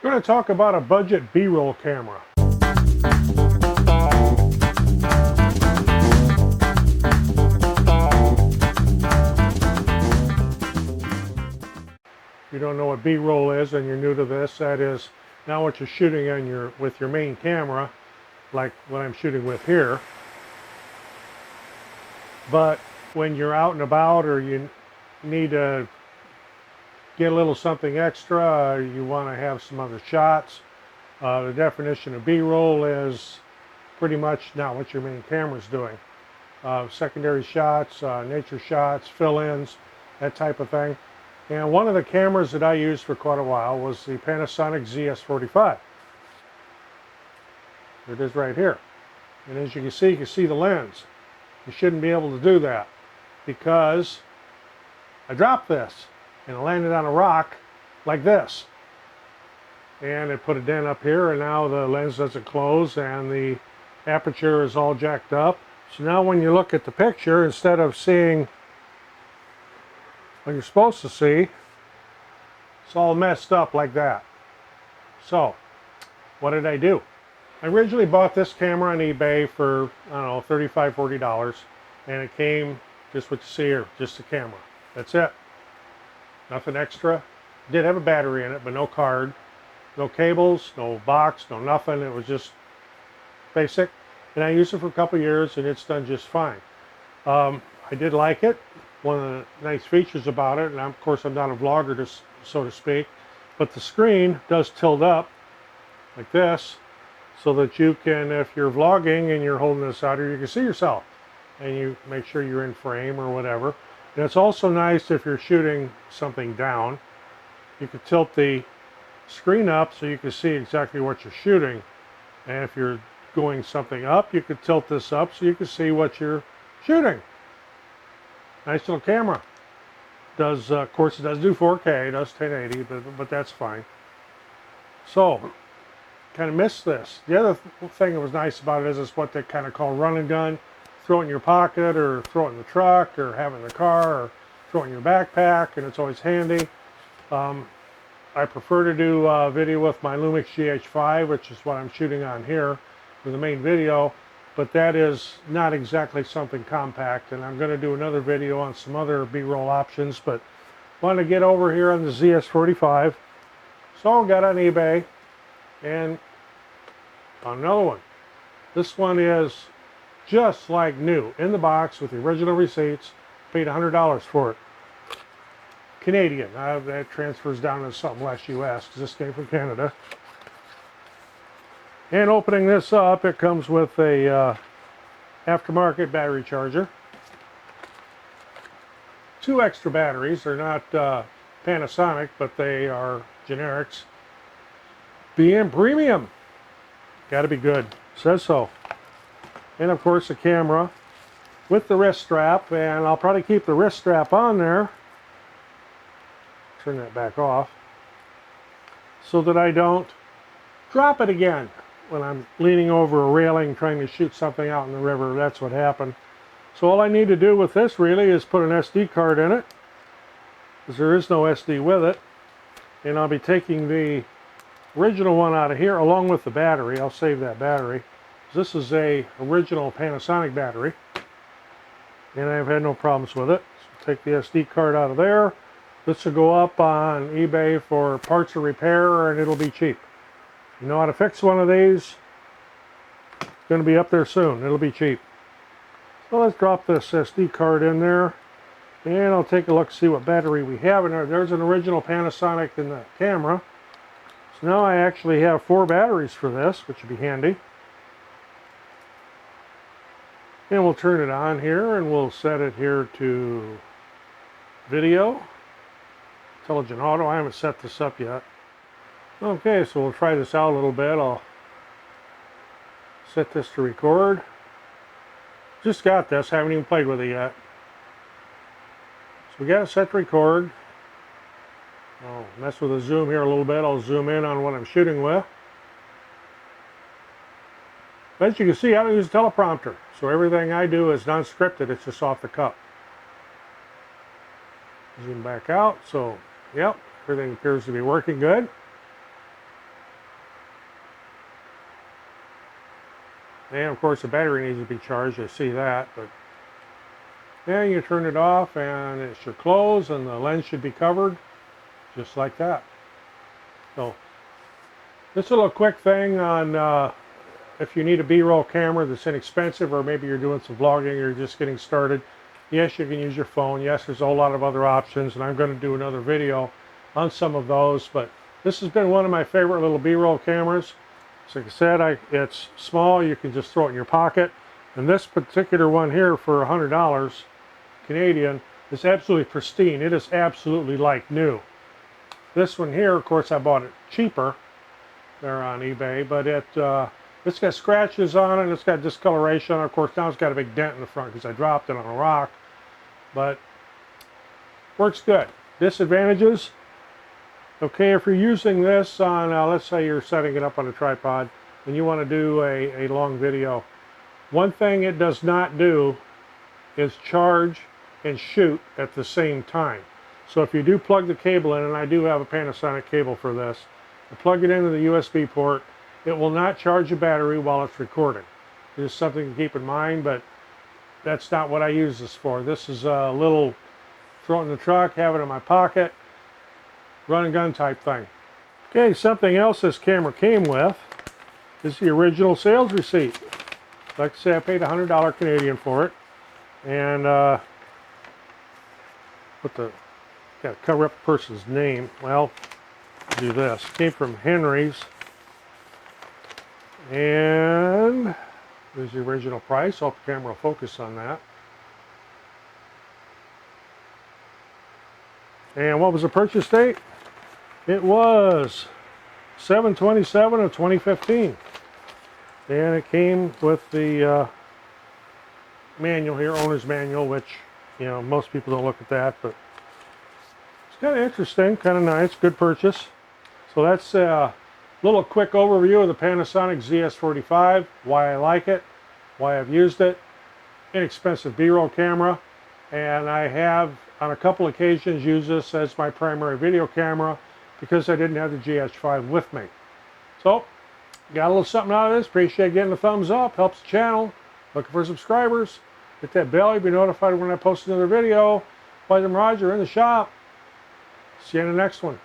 I'm going to talk about a budget B-roll camera. If you don't know what B-roll is and you're new to this, that is not what you're shooting on with your main camera, like what I'm shooting with here. But when you're out and about or you need to get a little something extra, you want to have some other shots. The definition of B-roll is pretty much not what your main camera's doing. Secondary shots, nature shots, fill-ins, that type of thing. And one of the cameras that I used for quite a while was the Panasonic ZS45. It is right here. And as you can see the lens. You shouldn't be able to do that because I dropped this and it landed on a rock like this. And it put a dent up here, and now the lens doesn't close and the aperture is all jacked up. So now when you look at the picture, instead of seeing what you're supposed to see, it's all messed up like that. So what did I do? I originally bought this camera on eBay for, I don't know, $35, $40, and it came just what you see here, just a camera. That's it. Nothing extra. Did have a battery in it, but no card, no cables, no box, no nothing. It was just basic, and I used it for a couple years, and it's done just fine. I did like it. One of the nice features about it, and of course I'm not a vlogger, so to speak, but the screen does tilt up like this, so that you can, if you're vlogging and you're holding this out here, you can see yourself and you make sure you're in frame or whatever. And it's also nice if you're shooting something down, you can tilt the screen up so you can see exactly what you're shooting. And if you're going something up, you could tilt this up so you can see what you're shooting. Nice little camera. Does of course it does do 4K, it does 1080, but that's fine. So kind of missed this. The other thing that was nice about it is it's what they kind of call run and gun. Throw it in your pocket, or throw it in the truck, or have it in the car, or throw it in your backpack, and it's always handy. I prefer to do video with my Lumix ZS45, which is what I'm shooting on here for the main video, but that is not exactly something compact, and I'm going to do another video on some other B-roll options, but wanted to get over here on the ZS45. So I got on eBay and found another one. This one is just like new, in the box with the original receipts. Paid $100 for it. Canadian. That transfers down to something less US because this came from Canada. And opening this up, it comes with a aftermarket battery charger. 2 extra batteries. They're not Panasonic, but they are generics. BM Premium. Got to be good. Says so. And of course a camera with the wrist strap, and I'll probably keep the wrist strap on there. Turn that back off so that I don't drop it again when I'm leaning over a railing trying to shoot something out in the river. That's what happened. So all I need to do with this really is put an SD card in it, because there is no SD with it. And I'll be taking the original one out of here along with the battery. I'll save that battery. This is a original Panasonic battery, and I've had no problems with it. So take the SD card out of there. This will go up on eBay for parts of repair, and it'll be cheap. You know how to fix one of these? It's going to be up there soon. It'll be cheap. So let's drop this SD card in there, and I'll take a look, see what battery we have in there. There's an original Panasonic in the camera. So now I actually have 4 batteries for this, which would be handy. And we'll turn it on here, and we'll set it here to video. Intelligent auto. I haven't set this up yet. Okay, so we'll try this out a little bit. I'll set this to record. Just got this, haven't even played with it yet. So we got it set to record. I'll mess with the zoom here a little bit. I'll zoom in on what I'm shooting with. But as you can see, I don't use a teleprompter, so everything I do is non-scripted. It's just off the cuff. Zoom back out. So, yep, everything appears to be working good. And of course the battery needs to be charged, I see that, but then you turn it off and it should close and the lens should be covered just like that. So this little quick thing on if you need a B-roll camera that's inexpensive, or maybe you're doing some vlogging or you're just getting started. Yes, you can use your phone. Yes, there's a whole lot of other options, and I'm going to do another video on some of those, but this has been one of my favorite little B-roll cameras. So like I said, it's small, you can just throw it in your pocket. And this particular one here for $100 Canadian is absolutely pristine. It is absolutely like new. This one here, of course, I bought it cheaper there on eBay, but it's got scratches on it, it's got discoloration. Of course, now it's got a big dent in the front because I dropped it on a rock, but works good. Disadvantages. Okay, if you're using this on, let's say you're setting it up on a tripod and you want to do a long video, one thing it does not do is charge and shoot at the same time. So if you do plug the cable in, and I do have a Panasonic cable for this, you plug it into the USB port, it will not charge the battery while it's recording. It's something to keep in mind, but that's not what I use this for. This is a little throw it in the truck, have it in my pocket, run and gun type thing. Okay, something else this camera came with is the original sales receipt. Like I say, I paid $100 Canadian for it, and got to cover up the person's name. Well, do this. It came from Henry's, and there's the original price. Hope the camera will focus on that. And what was the purchase date? It was 7/27 of 2015. And it came with the manual here, owner's manual, which, you know, most people don't look at that, but it's kind of interesting, kind of nice, good purchase. So that's a little quick overview of the Panasonic ZS45, why I like it, why I've used it. Inexpensive B-roll camera, and I have on a couple occasions used this as my primary video camera because I didn't have the GH5 with me. So, got a little something out of this. Appreciate getting a thumbs up, helps the channel. Looking for subscribers. Hit that bell, you'll be notified when I post another video. White and Roger in the shop. See you in the next one.